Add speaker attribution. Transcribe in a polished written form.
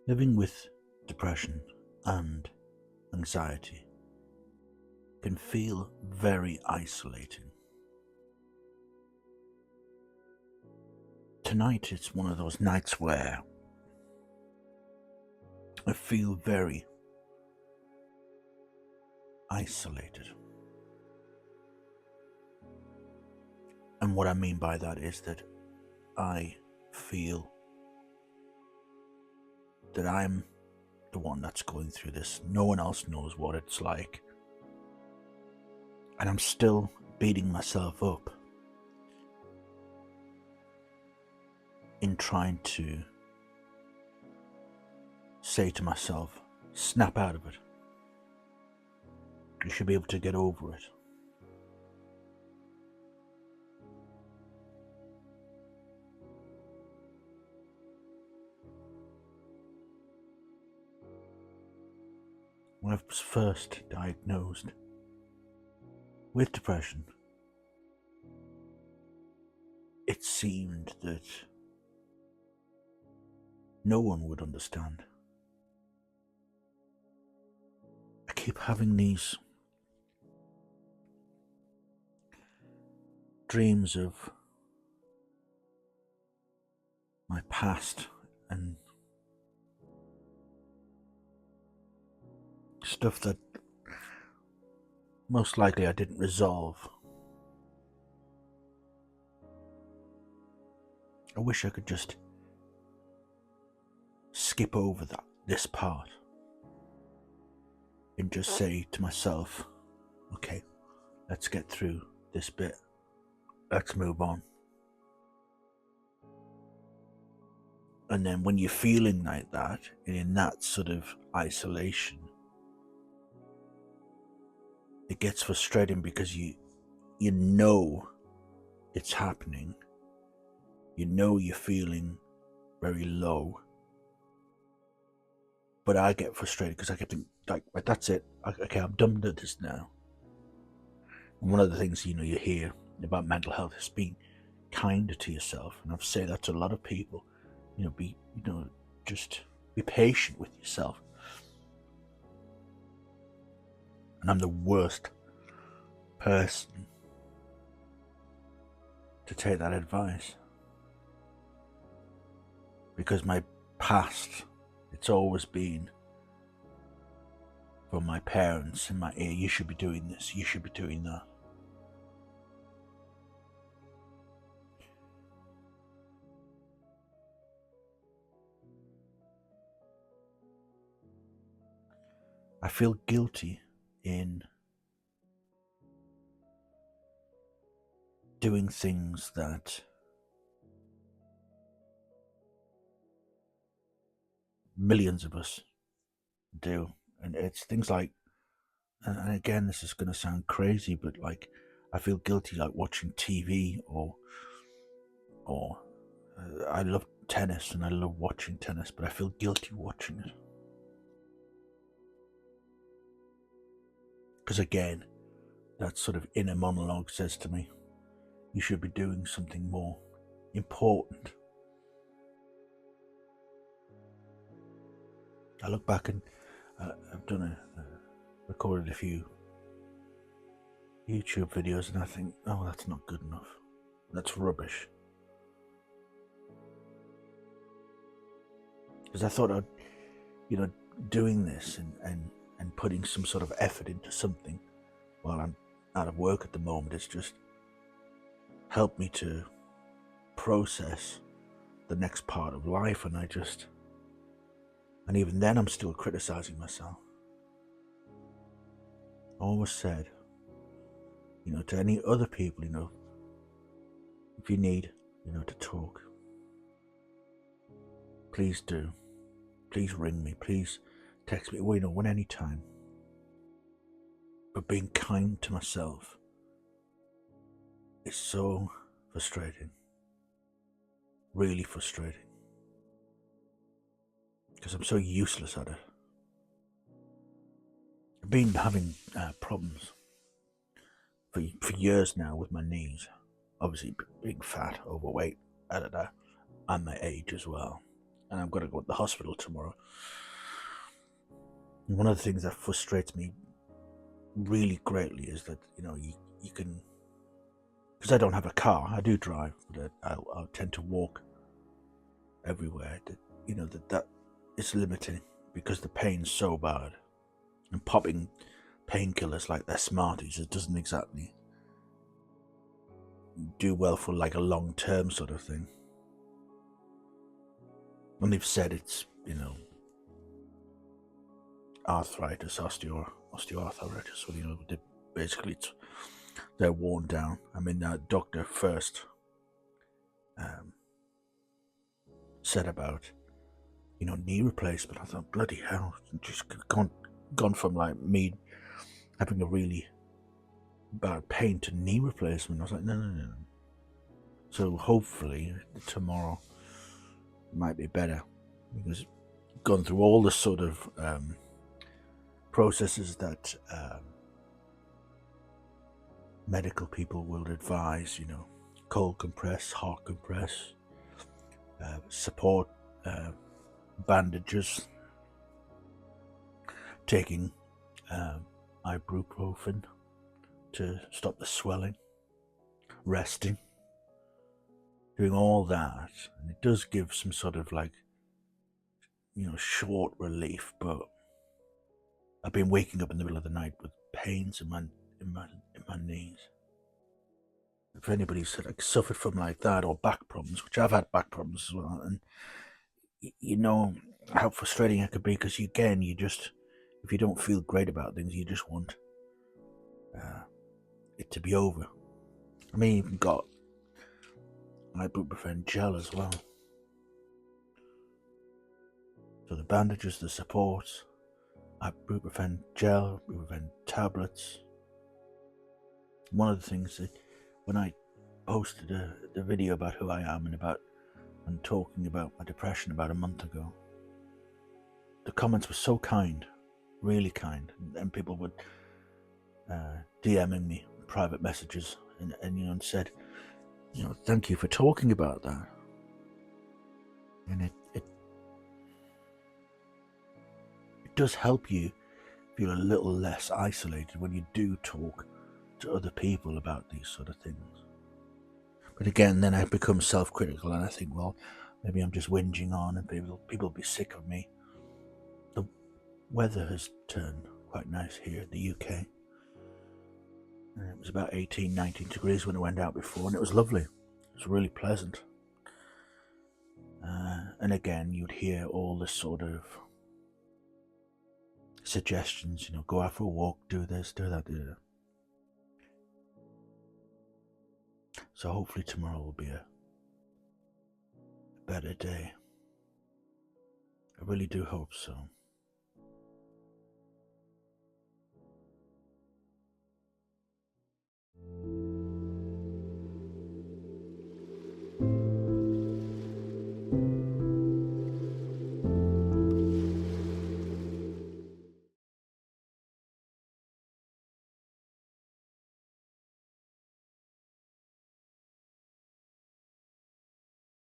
Speaker 1: Living with depression and anxiety can feel very isolating. Tonight it's one of those nights where I feel very isolated. And what I mean by that is that I feel that I'm the one that's going through this. No one else knows what it's like. And I'm still beating myself up in trying to say to myself, snap out of it. You should be able to get over it. When I was first diagnosed with depression, it seemed that no one would understand. I keep having these dreams of my past and stuff that most likely I didn't resolve. I wish I could just skip over this part and just say to myself, okay, let's get through this bit. Let's move on. And then when you're feeling like that, and in that sort of isolation, it gets frustrating because you know it's happening. You know you're feeling very low. But I get frustrated because I kept thinking, like, that's it. Okay, I'm done with this now. And one of the things, you hear about mental health is being kinder to yourself. And I've said that to a lot of people. Just be patient with yourself. And I'm the worst person to take that advice. Because my past, it's always been from my parents in my ear, you should be doing this, you should be doing that. I feel guilty in doing things that millions of us do. And it's things like, and again, this is going to sound crazy, but like, I feel guilty like watching TV or I love tennis and I love watching tennis, but I feel guilty watching it. Because again, that sort of inner monologue says to me, you should be doing something more important. I look back and I've recorded a few YouTube videos and I think, oh, that's not good enough. That's rubbish. Because I thought I'd, doing this and putting some sort of effort into something while I'm out of work at the moment, it's just helped me to process the next part of life. And even then I'm still criticizing myself. I always said, to any other people, if you need, to talk, please do. Please ring me, please text me, when anytime. But being kind to myself is so frustrating. Really frustrating. Because I'm so useless at it. I've been having problems for years now with my knees. Obviously being fat, overweight, and my age as well. and I've got to go to the hospital tomorrow. And one of the things that frustrates me really greatly is that, you know, you can, because I don't have a car. I do drive, but I'll tend to walk everywhere. That, you know, that it's limiting because the pain's so bad, and popping painkillers like they're Smarties, it doesn't exactly do well for like a long-term sort of thing. And they've said it's, you know, arthritis, osteoarthritis. So, you know, basically they're worn down. I mean, that doctor first said about, you know, knee replacement. I thought, bloody hell, just gone from like me having a really bad pain to knee replacement. I was like, no. So hopefully tomorrow might be better, because gone through all the sort of processes that medical people will advise, you know, cold compress, hot compress, support bandages, taking ibuprofen to stop the swelling, resting, doing all that. And it does give some sort of like, you know, short relief, but I've been waking up in the middle of the night with pains in my knees. If anybody's like suffered from like that, or back problems, which I've had back problems as well, and you know how frustrating it could be, because again, you just, if you don't feel great about things, you just want it to be over. I mean, even got ibuprofen gel as well. So the bandages, the supports, ibuprofen gel, ibuprofen tablets. One of the things that when I posted the video about who I am and talking about my depression about a month ago, the comments were so kind, really kind, and people would DMing me private messages and you know, and said, you know, thank you for talking about that. And it does help you feel a little less isolated when you do talk to other people about these sort of things. But again, then I become self-critical, and I think, well, maybe I'm just whinging on, and people will be sick of me. The weather has turned quite nice here in the UK. And it was about 18, 19 degrees when I went out before, and it was lovely. It was really pleasant. And again, you'd hear all this sort of suggestions, you know, go out for a walk, do this, do that, do that. So hopefully tomorrow will be a better day. I really do hope so.